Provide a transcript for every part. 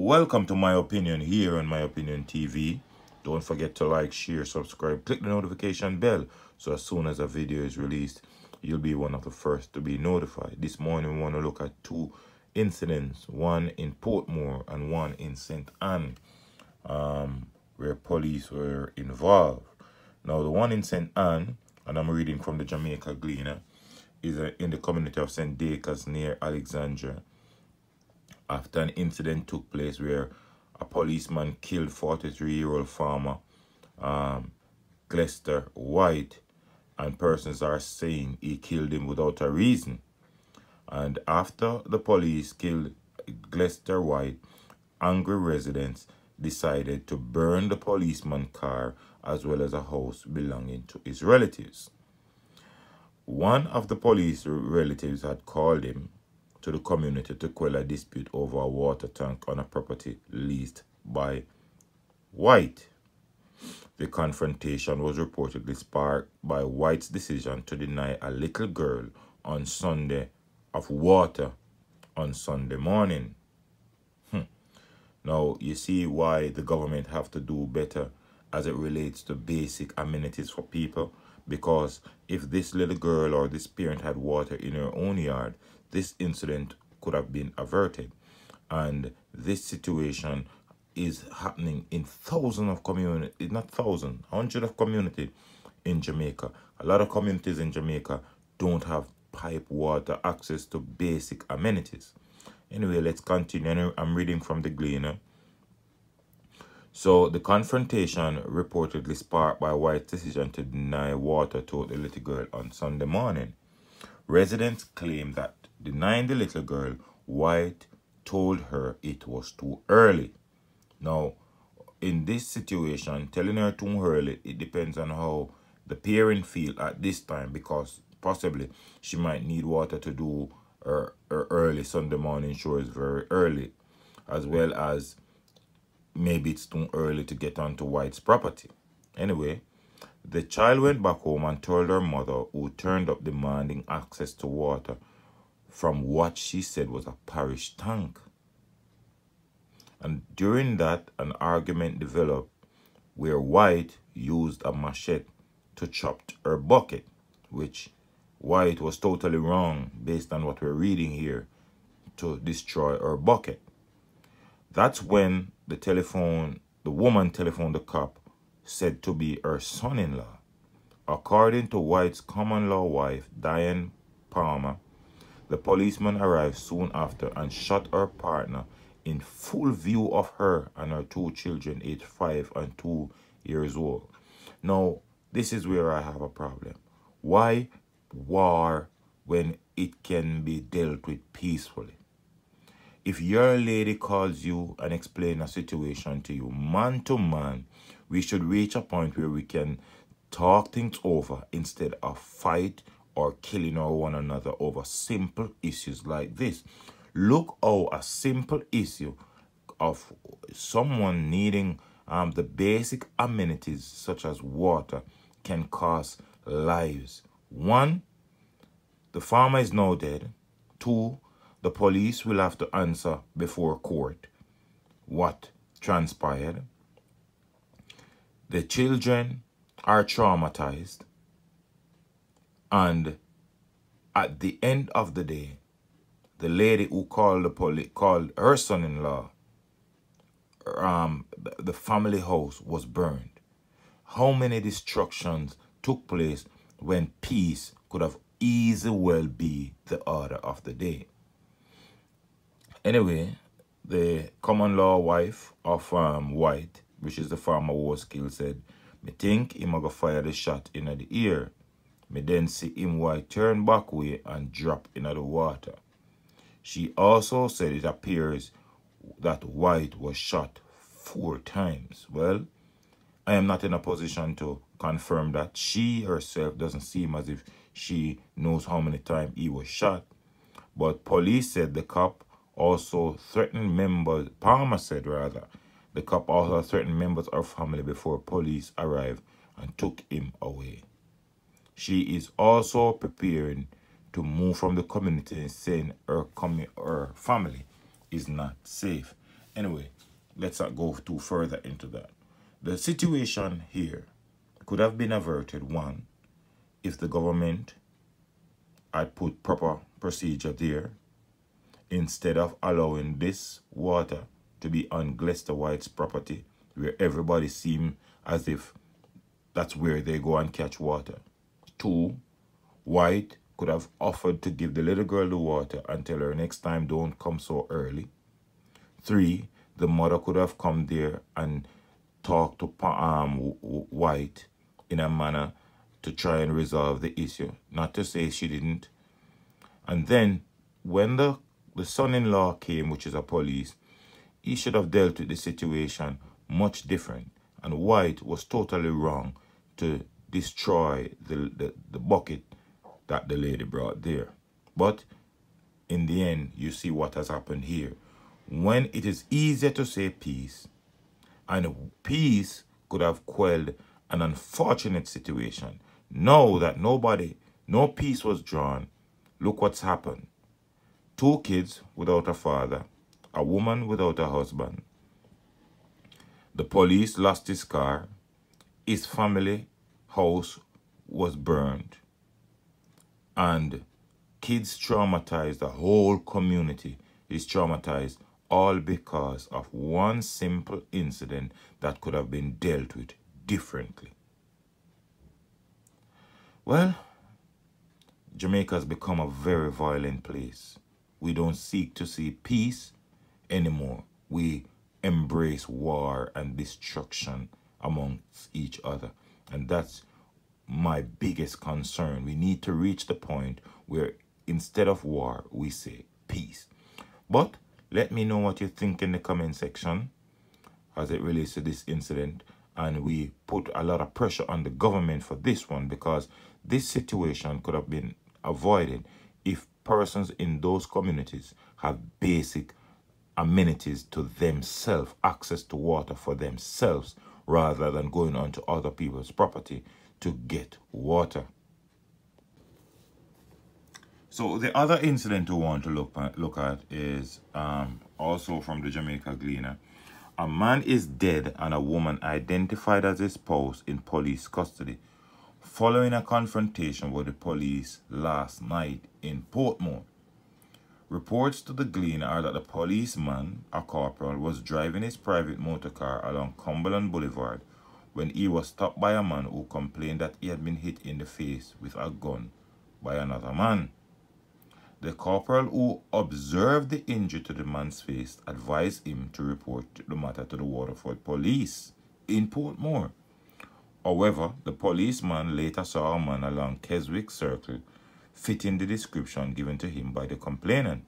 Welcome to My Opinion here on My Opinion TV. Don't forget to like, share, subscribe, click the notification bell so as soon as a video is released, you'll be one of the first to be notified. This morning we want to look at two incidents, one in Portmore and one in St. Anne, where police were involved. Now the one in St. Anne, and I'm reading from the Jamaica Gleaner, is in the community of St. Dacres near Alexandria, after an incident took place where a policeman killed 43-year-old farmer Glester White, and persons are saying he killed him without a reason. And after the police killed Glester White, angry residents decided to burn the policeman's car as well as a house belonging to his relatives. One of the police relatives had called him to the community to quell a dispute over a water tank on a property leased by White. The confrontation was reportedly sparked by White's decision to deny a little girl on Sunday of water on Sunday morning. Now, you see why the government have to do better as it relates to basic amenities for people, because if this little girl or this parent had water in her own yard, this incident could have been averted. And this situation is happening in thousands of communities, not thousands, hundreds of communities in Jamaica. A lot of communities in Jamaica don't have pipe water access to basic amenities. Anyway, let's continue. I'm reading from the Gleaner. So the confrontation reportedly sparked by White's decision to deny water to the little girl on Sunday morning. Residents claim that denying the little girl, White told her it was too early. Now, in this situation, telling her too early, it depends on how the parent feel at this time, because possibly she might need water to do her early Sunday morning chores very early, as well as maybe it's too early to get onto White's property. Anyway, the child went back home and told her mother, who turned up demanding access to water from what she said was a parish tank. And during that, an argument developed where White used a machete to chop her bucket, which White was totally wrong based on what we're reading here, to destroy her bucket. That's when the woman telephoned the cop, said to be her son-in-law. According to White's common-law wife, Diane Palmer, the policeman arrived soon after and shot her partner in full view of her and her two children, aged 5 and 2 years old. Now, this is where I have a problem. Why war when it can be dealt with peacefully? If your lady calls you and explains a situation to you, man to man, we should reach a point where we can talk things over instead of fight or killing one another over simple issues like this. Look how a simple issue of someone needing the basic amenities such as water can cost lives. 1, the farmer is now dead. 2, the police will have to answer before court what transpired. The children are traumatized. And at the end of the day, the lady who called the police, called her son-in-law, the family house was burned. How many destructions took place when peace could have easily well be the order of the day? Anyway, the common law wife of White, which is the farmer who was killed, said, "Me think him a go fire the shot in the ear. Me then see him White turn back way and drop in the water." She also said it appears that White was shot 4 times. Well, I am not in a position to confirm that. She herself doesn't seem as if she knows how many times he was shot. But police said the cop also threatened members, Palmer said rather, the cop also threatened members of family before police arrived and took him away. She is also preparing to move from the community, saying her family is not safe. Anyway, let's not go too further into that. The situation here could have been averted, one, if the government had put proper procedure there instead of allowing this water to be on Glester White's property, where everybody seems as if that's where they go and catch water. Two, White could have offered to give the little girl the water and tell her next time don't come so early. Three, the mother could have come there and talked to White in a manner to try and resolve the issue. Not to say she didn't. And then when the son-in-law came, which is a police, he should have dealt with the situation much different. And White was totally wrong to destroy the bucket that the lady brought there. But in the end, you see what has happened here. When it is easier to say peace, and peace could have quelled an unfortunate situation. Now that no peace was drawn, look what's happened. Two kids without a father, a woman without a husband. The police lost his car. His family house was burned. And kids traumatized, the whole community is traumatized, all because of one simple incident that could have been dealt with differently. Well, Jamaica has become a very violent place. We don't seek to see peace anymore. We embrace war and destruction amongst each other. And that's my biggest concern. We need to reach the point where instead of war, we say peace. But let me know what you think in the comment section as it relates to this incident. And we put a lot of pressure on the government for this one, because this situation could have been avoided if persons in those communities have basic amenities to themselves, access to water for themselves, rather than going onto other people's property to get water. So the other incident we want to look at is also from the Jamaica Gleaner. A man is dead and a woman identified as his spouse in police custody following a confrontation with the police last night in Portmore. Reports to the Gleaner are that the policeman, a corporal, was driving his private motor car along Cumberland Boulevard when he was stopped by a man who complained that he had been hit in the face with a gun by another man. The corporal who observed the injury to the man's face advised him to report the matter to the Waterford police in Portmore. However, the policeman later saw a man along Keswick Circle fitting the description given to him by the complainant.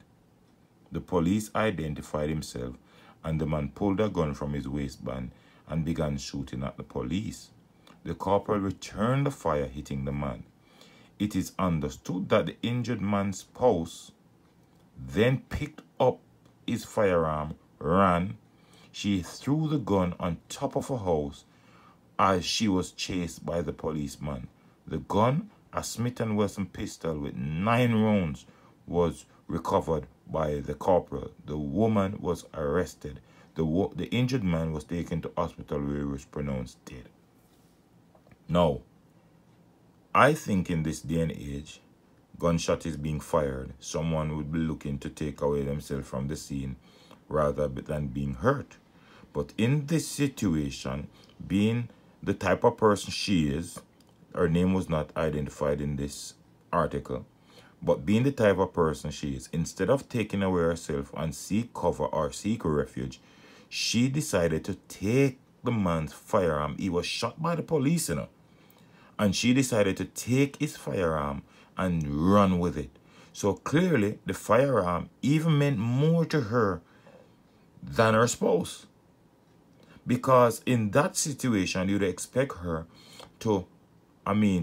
The police identified himself, and the man pulled a gun from his waistband and began shooting at the police. The corporal returned the fire, hitting the man. It is understood that the injured man's spouse then picked up his firearm, ran. She threw the gun on top of a house as she was chased by the policeman. The gun, a Smith & Wesson pistol with 9 rounds, was recovered by the corporal. The woman was arrested. The injured man was taken to hospital where he was pronounced dead. Now, I think in this day and age, gunshot is being fired, someone would be looking to take away themselves from the scene rather than being hurt. But in this situation, being the type of person she is, her name was not identified in this article, but being the type of person she is, instead of taking away herself and seek cover or seek refuge, she decided to take the man's firearm. He was shot by the police, you know. And she decided to take his firearm and run with it. So clearly, the firearm even meant more to her than her spouse. Because in that situation, you'd expect her to,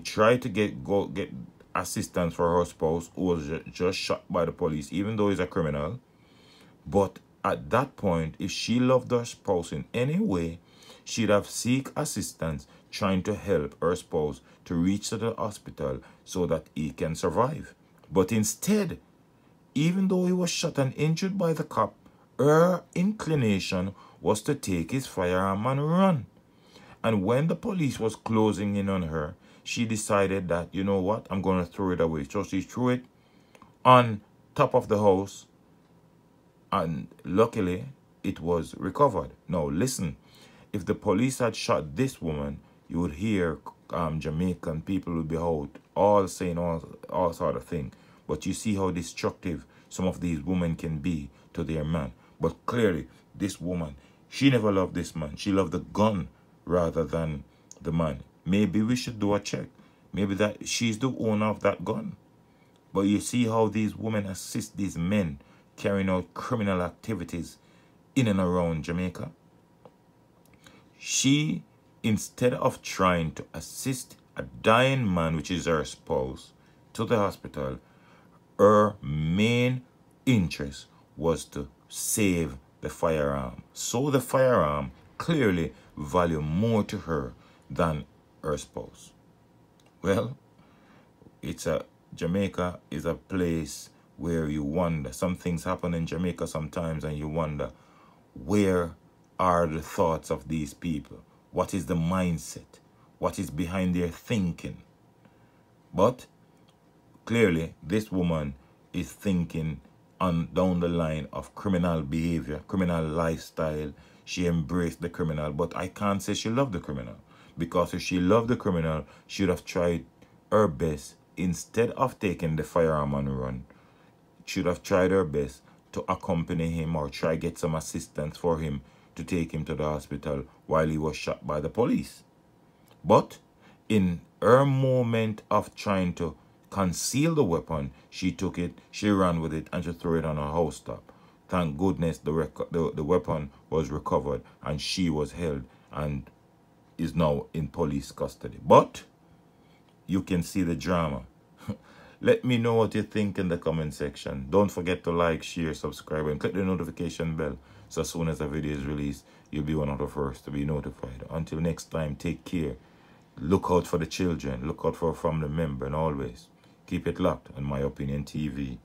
try to get assistance for her spouse who was just shot by the police, even though he's a criminal. But at that point, if she loved her spouse in any way, she'd have seek assistance trying to help her spouse to reach to the hospital so that he can survive. But instead, even though he was shot and injured by the cop her inclination was to take his firearm and run. And when the police was closing in on her, she decided that, you know what, I'm going to throw it away. So she threw it on top of the house, and luckily it was recovered. Now listen, if the police had shot this woman, you would hear Jamaican people would be out all saying all sort of things. But you see how destructive some of these women can be to their man. But clearly, this woman, she never loved this man. She loved the gun rather than the man. Maybe we should do a check. Maybe that she's the owner of that gun. But you see how these women assist these men carrying out criminal activities in and around Jamaica. She, instead of trying to assist a dying man, which is her spouse, to the hospital, her main interest was to save the firearm. So the firearm clearly valued more to her than her spouse. Well, Jamaica is a place where you wonder. Some things happen in Jamaica sometimes and you wonder, where are the thoughts of these people? What is the mindset? What is behind their thinking? But clearly, this woman is thinking on down the line of criminal behavior, criminal lifestyle. She embraced the criminal, but I can't say she loved the criminal. Because if she loved the criminal, she would have tried her best. Instead of taking the firearm and run, she would have tried her best to accompany him or try get some assistance for him to take him to the hospital while he was shot by the police. But in her moment of trying to conceal the weapon, she took it, she ran with it, and she threw it on her house top. Thank goodness the weapon was recovered and she was held and is now in police custody. But you can see the drama. Let me know what you think in the comment section. Don't forget to like, share, subscribe, and click the notification bell so as soon as a video is released, you'll be one of the first to be notified. Until next time, take care. Look out for the children. Look out for a family member, and always keep it locked on My Opinion TV.